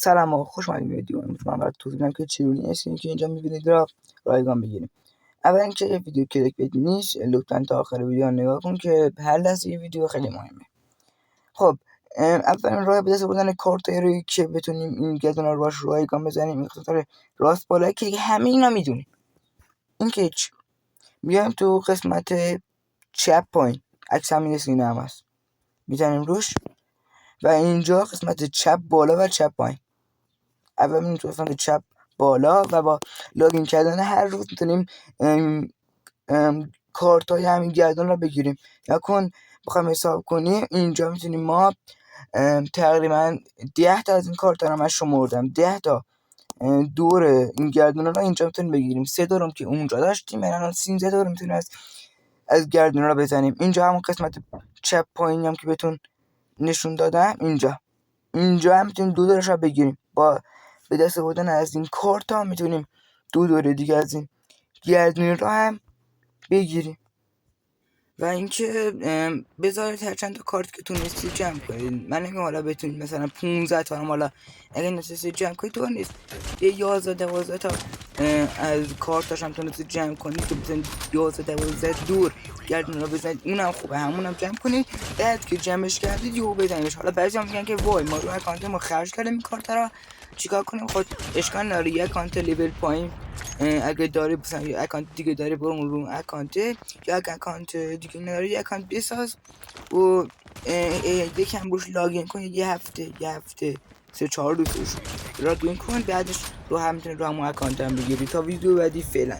سلام آقا، خوش اومدید. ویدیو امروز من براتون توضیح میدم که چجوری اسکرینی که اینجا میبینید را رایگان بگیریم. اول اینکه ویدیو کلیک بیت نیست، لطفا تا آخر ویدیو نگاه کن که هر لحظه یه ویدیو خیلی مهمه. خب اولین راه به دست آوردن کارتایی رو که بتونیم این گردونا رو باش رایگان بزنیم. این قسمت راست بالا که دیگه همه اینا میدونیم. این که چی؟ میایم تو قسمت چپ پایین، عکس همین اسکرین هم هست، میزنیم روش و اینجا قسمت چپ بالا و چپ پایین. اول میریم تو قسمت چپ بالا و با لاگین کردن هر روز میتونیم کارت های همین گردون رو بگیریم. یا کن بخوام حساب کنیم اینجا میتونیم ما تقریبا 10 تا از این کارت رو من شمردم، 10 تا دور این گردون رو اینجا میتونیم بگیریم. 3 دورم که اونجا داشتیم، الان 13 دور میتونیم از گردون رو بزنیم. اینجا همون قسمت چپ پایینی هم که بهتون نشون دادم، اینجا هم میتونیم 2 دورش رو بگیریم. با به دست آوردن از این کارت ها میتونیم 2 دوره دیگه از این گردونی رو هم بگیریم. و اینکه بذارید هر چند تا کارت که تونستید جمع کنید. من نمیگم حالا بتونید مثلا 15 تا هم، حالا اگه نتونستید جمع کنید تو نیست، یه 11 12 تا از کارتاش هم تونستید جمع کنید که بتونید 11 12 دور گردون رو بزنید. اونم خوبه، همونم جمع کنید. بعد که جمعش کردید یهو بزنیدش. حالا بعضی هم میگن که وای ما رو اکانت ما خرج کردیم این کارت رو، چیکار کنیم؟ خود اشکال نداره، یه اکانت لیول پایین اگه داری مثلا یه اکانت دیگه داری برو اون رو اکانت، یا اگه اکانت دیگه نداری یه اکانت بساز و یکم روش لاگین کن. یه هفته 3-4 روزش لاگین کن، بعدش رو هم میتونی رو همون اکانت هم بگیری. تا ویدیو بعدی، فعلا.